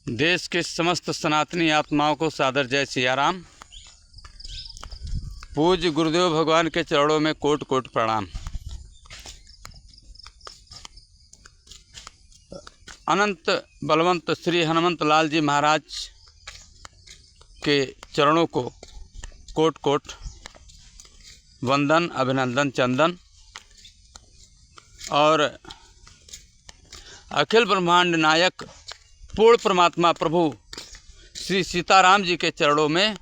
देश के समस्त सनातनी आत्माओं को सादर जय सियाराम। पूज्य गुरुदेव भगवान के चरणों में कोट कोट प्रणाम। अनंत बलवंत श्री हनुमंत लाल जी महाराज के चरणों को कोट कोट वंदन, अभिनंदन, चंदन। और अखिल ब्रह्मांड नायक पूर्ण परमात्मा प्रभु श्री सीताराम जी के चरणों में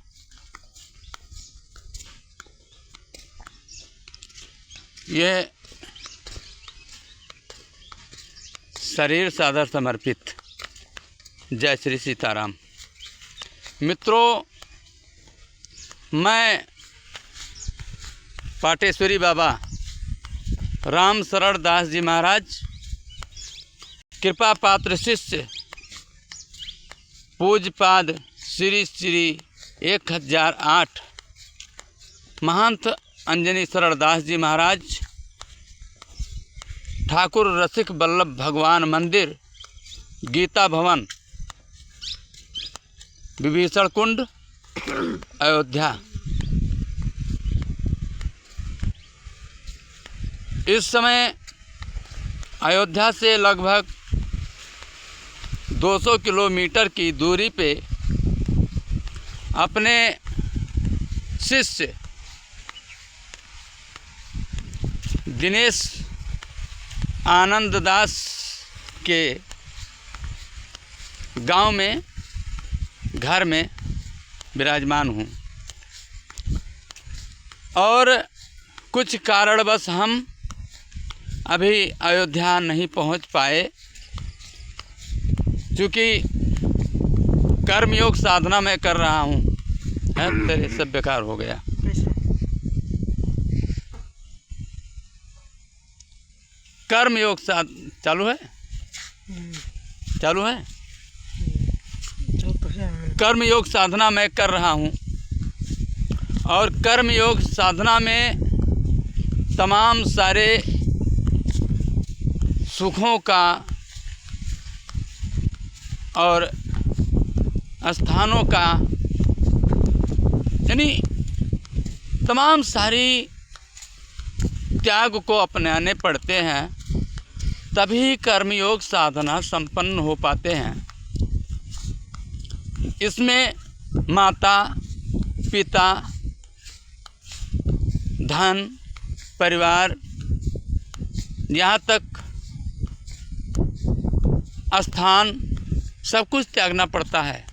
ये शरीर सादर समर्पित। जय श्री सीताराम। मित्रों, मैं पाटेश्वरी बाबा राम शरण दास जी महाराज कृपा पात्र शिष्य पूज्यपाद श्री श्री 1008 महंत अंजनी शरण दास जी महाराज ठाकुर रसिक बल्लभ भगवान मंदिर, गीता भवन, विभीषण कुंड, अयोध्या। इस समय अयोध्या से लगभग 200 किलोमीटर की दूरी पे अपने शिष्य दिनेश आनंद दास के गांव में, घर में विराजमान हूँ। और कुछ कारणवश हम अभी अयोध्या नहीं पहुँच पाए, क्योंकि कर्मयोग साधना मैं कर रहा हूँ। तेरे सब बेकार हो गया। कर्मयोग चालू है, चालू है। कर्मयोग साधना मैं कर रहा हूँ और कर्मयोग साधना में तमाम सारे सुखों का और स्थानों का, यानी तमाम सारी त्याग को अपनाने पड़ते हैं, तभी कर्मयोग साधना संपन्न हो पाते हैं। इसमें माता पिता, धन, परिवार, यहाँ तक स्थान, सब कुछ त्यागना पड़ता है।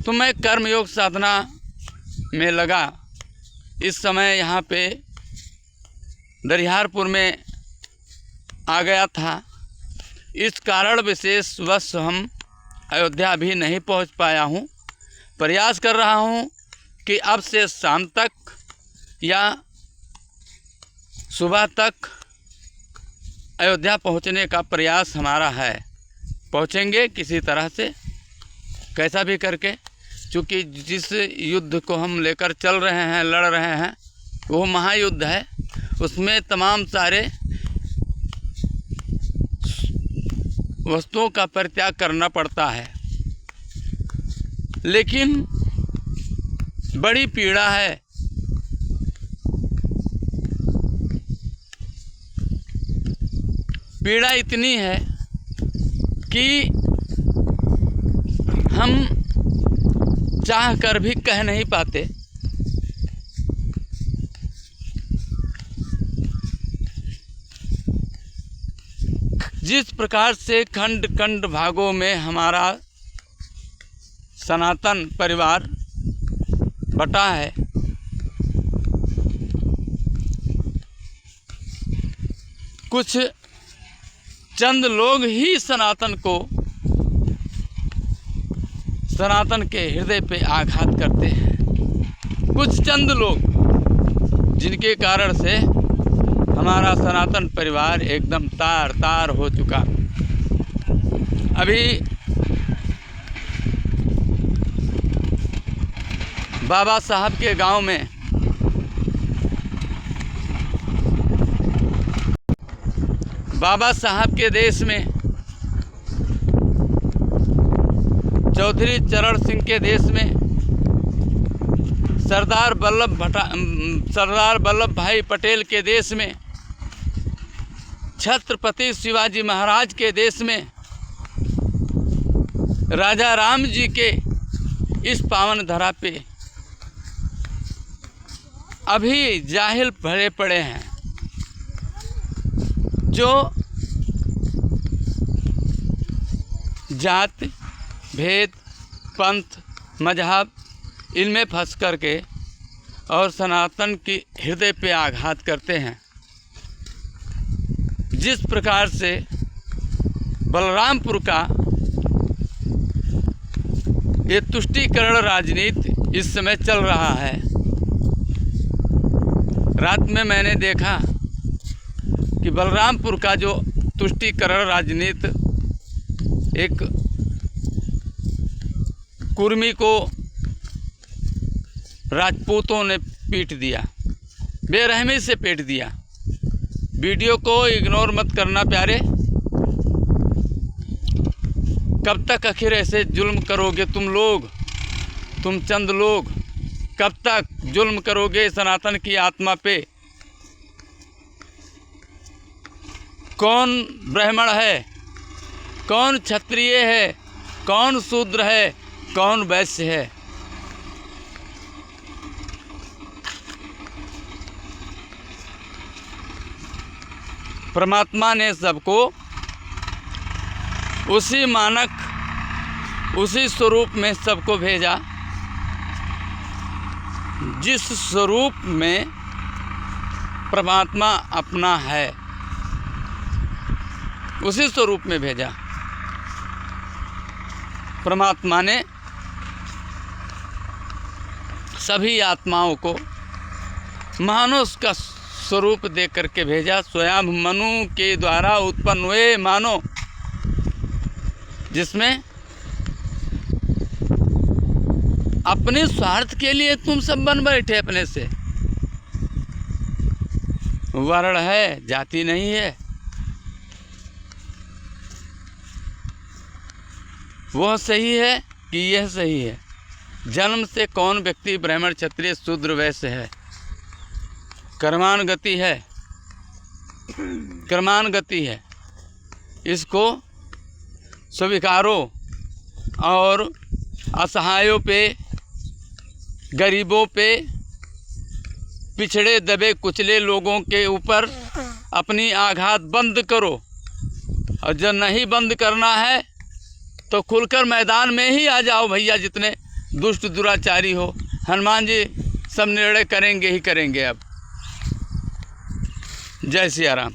तो मैं कर्मयोग साधना में लगा। इस समय यहाँ पे दरिहारपुर में आ गया था। इस कारण विशेषवश हम अयोध्या भी नहीं पहुँच पाया हूँ। प्रयास कर रहा हूँ कि अब से शाम तक या सुबह तक अयोध्या पहुँचने का प्रयास हमारा है। पहुँचेंगे किसी तरह से, कैसा भी करके, क्योंकि जिस युद्ध को हम लेकर चल रहे हैं, लड़ रहे हैं, वो महायुद्ध है। उसमें तमाम सारे वस्तुओं का परित्याग करना पड़ता है। लेकिन बड़ी पीड़ा है। पीड़ा इतनी है कि हम चाह कर भी कह नहीं पाते। जिस प्रकार से खंड खंड भागों में हमारा सनातन परिवार बटा है, कुछ चंद लोग ही सनातन को, सनातन के हृदय पे आघात करते हैं। कुछ चंद लोग, जिनके कारण से हमारा सनातन परिवार एकदम तार तार हो चुका। अभी बाबा साहब के गांव में बाबा साहब के देश में चौधरी चरण सिंह के देश में, सरदार वल्लभ भाई पटेल के देश में, छत्रपति शिवाजी महाराज के देश में, राजा राम जी के इस पावन धरा पे अभी जाहिल भरे पड़े हैं, जो जात भेद पंथ मजहब इनमें फंस कर के और सनातन की हृदय पे आघात करते हैं। जिस प्रकार से बलरामपुर का ये तुष्टीकरण राजनीति इस समय चल रहा है। रात में मैंने देखा कि बलरामपुर का जो तुष्टीकरण राजनीति, एक कुर्मी को राजपूतों ने पीट दिया, बेरहमी से पीट दिया। वीडियो को इग्नोर मत करना प्यारे। कब तक आखिर ऐसे जुल्म करोगे तुम लोग, तुम चंद लोग? कब तक जुल्म करोगे सनातन की आत्मा पे? कौन ब्राह्मण है, कौन क्षत्रिय है, कौन शूद्र है, कौन वैश्य है? परमात्मा ने सबको उसी मानक, उसी स्वरूप में सबको भेजा जिस स्वरूप में परमात्मा अपना है, उसी स्वरूप में भेजा। परमात्मा ने सभी आत्माओं को मानव का स्वरूप दे करके भेजा। स्वयं मनु के द्वारा उत्पन्न हुए मानो, जिसमें अपने स्वार्थ के लिए तुम सब बन बैठे अपने से। वर्ण है, जाति नहीं है। वह सही है कि यह सही है? जन्म से कौन व्यक्ति ब्राह्मण क्षत्रिय शूद्र वैश्य है? कर्मानुगति है, कर्मानुगति है। इसको स्वीकारो और असहायों पे, गरीबों पे, पिछड़े दबे कुचले लोगों के ऊपर अपनी आघात बंद करो। और जब नहीं बंद करना है तो खुलकर मैदान में ही आ जाओ भैया। जितने दुष्ट दुराचारी हो, हनुमान जी सब निर्णय करेंगे ही करेंगे। अब जय सिया राम।